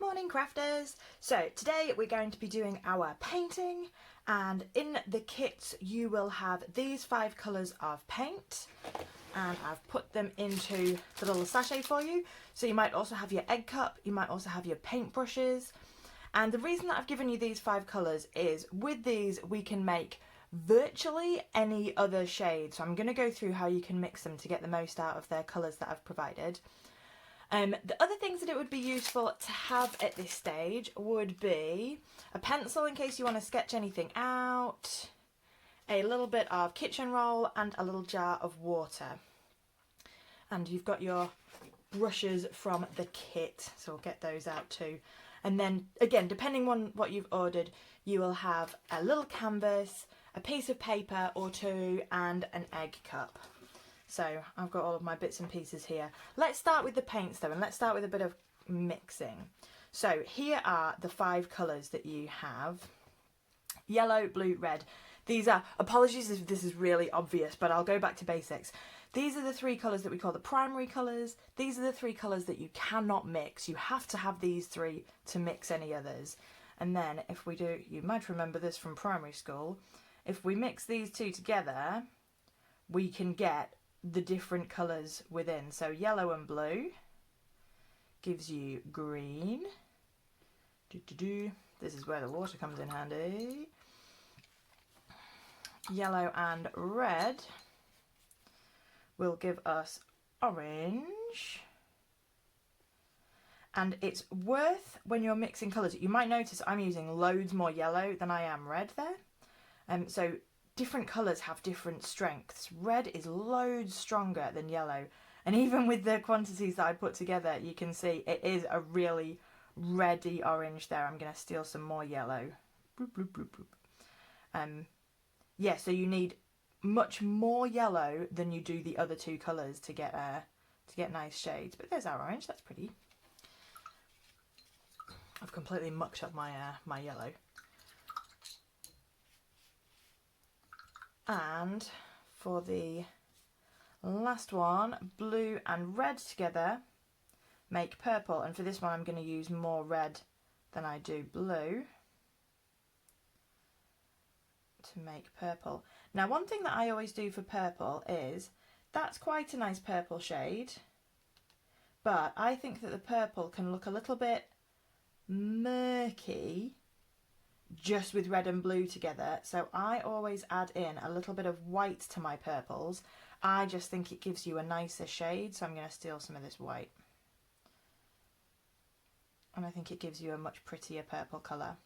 Morning crafters! So today we're going to be doing our painting, and in the kit you will have these 5 colours of paint, and I've put them into the little sachet for you. So you might also have your egg cup, you might also have your paint brushes, and the reason that I've given you these 5 colours is with these we can make virtually any other shade. So I'm going to go through how you can mix them to get the most out of their colours that I've provided. The other things that it would be useful to have at this stage would be a pencil in case you want to sketch anything out, a little bit of kitchen roll and a little jar of water. And you've got your brushes from the kit, so we'll get those out too. And then again, depending on what you've ordered, you will have a little canvas, a piece of paper or 2 and an egg cup. So I've got all of my bits and pieces here. Let's start with the paints though, and let's start with a bit of mixing. So here are the 5 colours that you have. Yellow, blue, red. These are, apologies if this is really obvious, but I'll go back to basics. These are the 3 colours that we call the primary colours. These are the 3 colours that you cannot mix. You have to have these 3 to mix any others. And then if we do, you might remember this from primary school, if we mix these 2 together, we can get the different colours within. So yellow and blue gives you green. This is where the water comes in handy. Yellow and red will give us orange. And it's worth, when you're mixing colours, you might notice I'm using loads more yellow than I am red there. So different colours have different strengths. Red is loads stronger than yellow, and even with the quantities that I put together you can see it is a really reddy orange there. I'm going to steal some more yellow. Boop, boop, boop, boop. Yeah, so you need much more yellow than you do the other 2 colours to get nice shades. But there's our orange, that's pretty. I've completely mucked up my my yellow. And for the last one, blue and red together make purple, and for this one I'm going to use more red than I do blue to make purple. Now one thing that I always do for purple is, that's quite a nice purple shade, but I think that the purple can look a little bit murky just with red and blue together, so I always add in a little bit of white to my purples. I just think it gives you a nicer shade, so I'm going to steal some of this white. And I think it gives you a much prettier purple colour.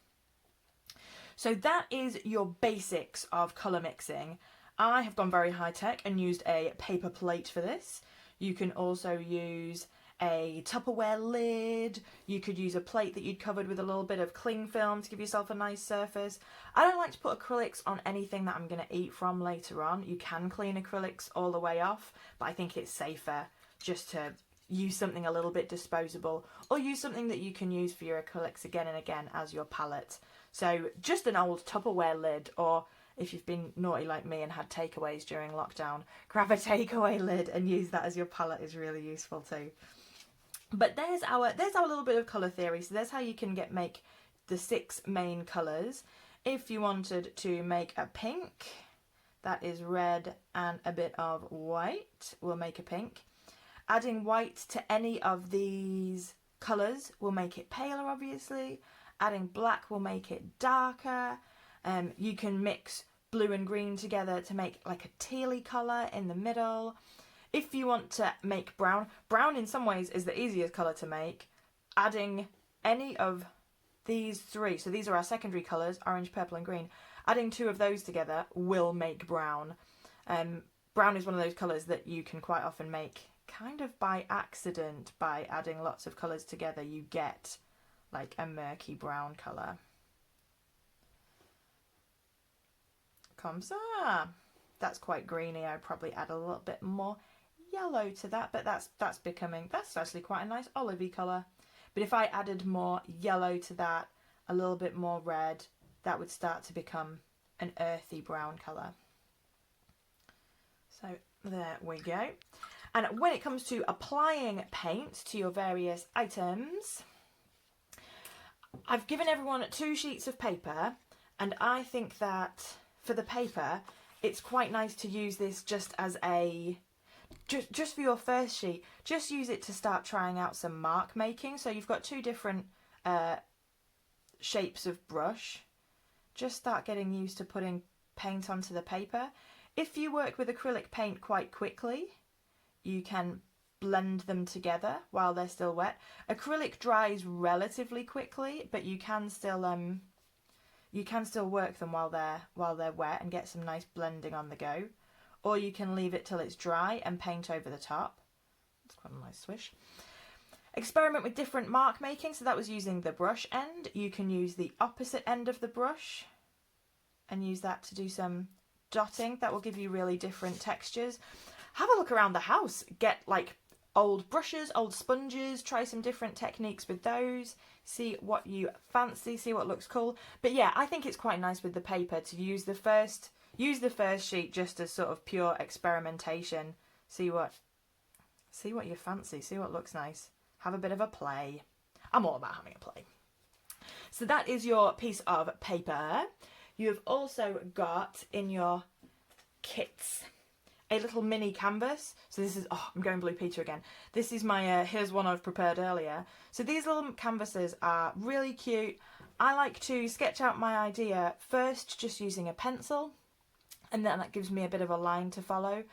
So that is your basics of colour mixing. I have gone very high tech and used a paper plate for this. You can also use a Tupperware lid. You could use a plate that you'd covered with a little bit of cling film to give yourself a nice surface. I don't like to put acrylics on anything that I'm going to eat from later on. You can clean acrylics all the way off, but I think it's safer just to use something a little bit disposable, or use something that you can use for your acrylics again and again as your palette. So just an old Tupperware lid, or if you've been naughty like me and had takeaways during lockdown, grab a takeaway lid and use that as your palette is really useful too. But there's our little bit of colour theory. So there's how you can make the 6 main colours. If you wanted to make a pink, that is red and a bit of white, we'll make a pink. Adding white to any of these colours will make it paler, obviously. Adding black will make it darker. You can mix blue and green together to make like a tealy colour in the middle. If you want to make brown, brown in some ways is the easiest colour to make. Adding any of these 3, so these are our secondary colours, orange, purple and green. Adding 2 of those together will make brown. Brown is one of those colours that you can quite often make kind of by accident. By adding lots of colours together you get like a murky brown colour. Comme ça. That's quite greeny. I'd probably add a little bit more yellow to that, but that's actually quite a nice olivey colour. But if I added more yellow to that, a little bit more red, that would start to become an earthy brown colour. So there we go. And when it comes to applying paint to your various items, I've given everyone 2 sheets of paper, and I think that for the paper, it's quite nice to use this just as a, just for your first sheet, just use it to start trying out some mark making. So you've got 2 different shapes of brush. Just start getting used to putting paint onto the paper. If you work with acrylic paint quite quickly, you can blend them together while they're still wet. Acrylic dries relatively quickly, but you can still work them while they're wet and get some nice blending on the go. Or you can leave it till it's dry and paint over the top. It's quite a nice swish. Experiment with different mark making. So that was using the brush end. You can use the opposite end of the brush and use that to do some dotting. That will give you really different textures. Have a look around the house. Get like old brushes, old sponges, try some different techniques with those. See what you fancy, see what looks cool. But yeah, I think it's quite nice with the paper to use the first sheet just as sort of pure experimentation. See what you fancy, see what looks nice. Have a bit of a play. I'm all about having a play. So that is your piece of paper. You have also got in your kits a little mini canvas. So this is, I'm going Blue Peter again. This is my, here's one I've prepared earlier. So these little canvases are really cute. I like to sketch out my idea first just using a pencil, and then that gives me a bit of a line to follow.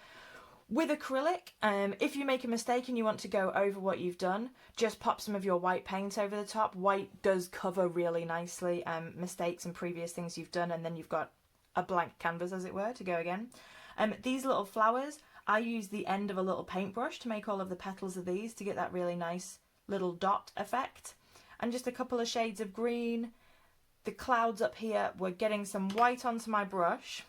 With acrylic, if you make a mistake and you want to go over what you've done, just pop some of your white paint over the top. White does cover really nicely mistakes and previous things you've done, and then you've got a blank canvas, as it were, to go again. These little flowers, I use the end of a little paintbrush to make all of the petals of these to get that really nice little dot effect. And just a couple of shades of green. The clouds up here, we're getting some white onto my brush.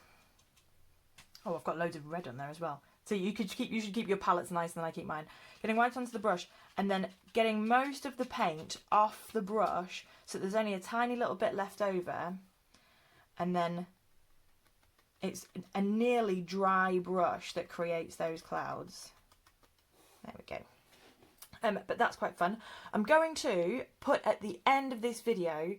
Oh, I've got loads of red on there as well. So you should keep your palettes nice than I keep mine. Getting white onto the brush and then getting most of the paint off the brush so there's only a tiny little bit left over. And then it's a nearly dry brush that creates those clouds. There we go. But that's quite fun. I'm going to put at the end of this video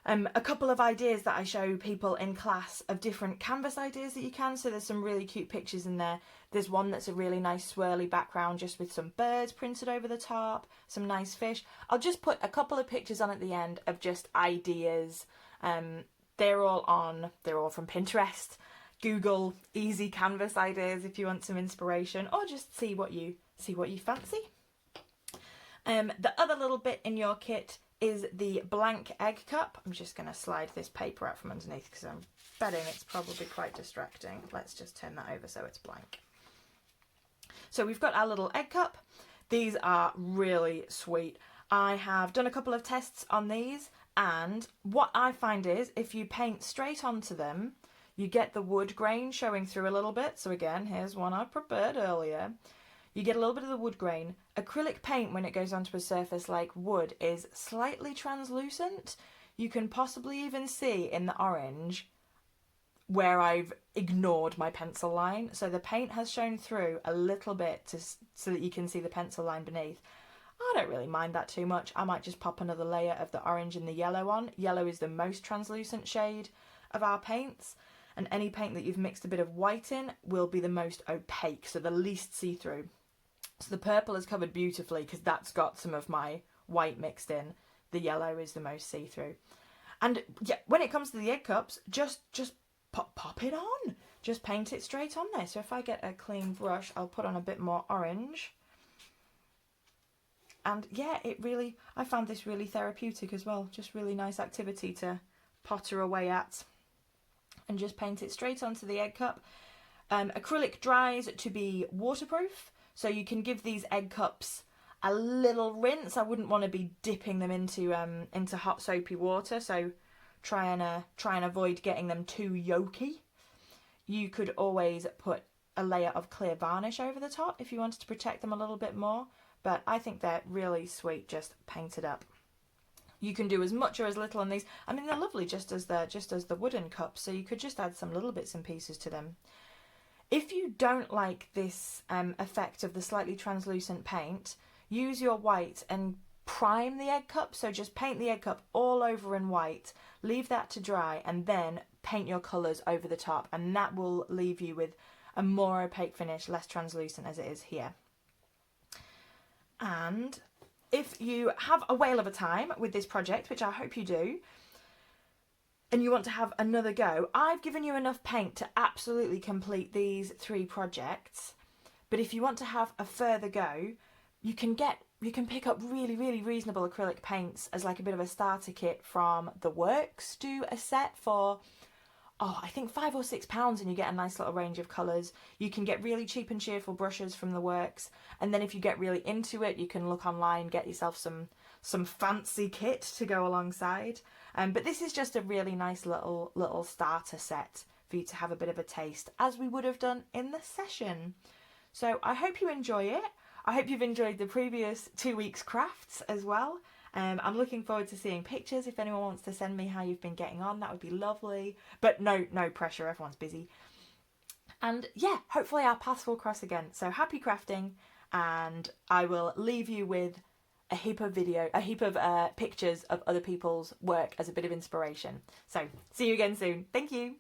a couple of ideas that I show people in class of different canvas ideas that you can. So there's some really cute pictures in there. There's one that's a really nice swirly background just with some birds printed over the top, some nice fish. I'll just put a couple of pictures on at the end of just ideas. They're all from Pinterest. Google easy canvas ideas if you want some inspiration, or just see what you fancy. The other little bit in your kit is the blank egg cup. I'm just going to slide this paper out from underneath because I'm betting it's probably quite distracting. Let's just turn that over so it's blank. So we've got our little egg cup. These are really sweet. I have done a couple of tests on these, and what I find is if you paint straight onto them, you get the wood grain showing through a little bit. So again, here's one I prepared earlier. You get a little bit of the wood grain. Acrylic paint, when it goes onto a surface like wood, is slightly translucent. You can possibly even see in the orange where I've ignored my pencil line. So the paint has shown through a little bit so that you can see the pencil line beneath. I don't really mind that too much. I might just pop another layer of the orange and the yellow on. Yellow is the most translucent shade of our paints, and any paint that you've mixed a bit of white in will be the most opaque, so the least see-through. So the purple is covered beautifully because that's got some of my white mixed in. The yellow is the most see-through. And yeah, when it comes to the egg cups, just pop it on. Just paint it straight on there. So if I get a clean brush, I'll put on a bit more orange. And yeah, I found this really therapeutic as well. Just really nice activity to potter away at. And just paint it straight onto the egg cup. Acrylic dries to be waterproof. So you can give these egg cups a little rinse. I wouldn't want to be dipping them into hot soapy water, so try and avoid getting them too yolky. You could always put a layer of clear varnish over the top if you wanted to protect them a little bit more, but I think they're really sweet just painted up. You can do as much or as little on these. I mean, they're lovely just as the wooden cups, so you could just add some little bits and pieces to them. If you don't like this effect of the slightly translucent paint, use your white and prime the egg cup. So just paint the egg cup all over in white, leave that to dry, and then paint your colours over the top, and that will leave you with a more opaque finish, less translucent as it is here. And if you have a whale of a time with this project, which I hope you do, and you want to have another go, I've given you enough paint to absolutely complete these 3 projects. But if you want to have a further go, you can pick up really, really reasonable acrylic paints as like a bit of a starter kit from the Works. Do a set for, I think £5 or £6, and you get a nice little range of colours. You can get really cheap and cheerful brushes from the Works, and then if you get really into it, you can look online, get yourself some fancy kit to go alongside. But this is just a really nice little starter set for you to have a bit of a taste, as we would have done in the session. So I hope you enjoy it. I hope you've enjoyed the previous 2 weeks' crafts as well. I'm looking forward to seeing pictures. If anyone wants to send me how you've been getting on, that would be lovely. But no pressure, everyone's busy. And yeah, hopefully our paths will cross again. So happy crafting, and I will leave you with a heap of pictures of other people's work as a bit of inspiration. So see you again soon. Thank you.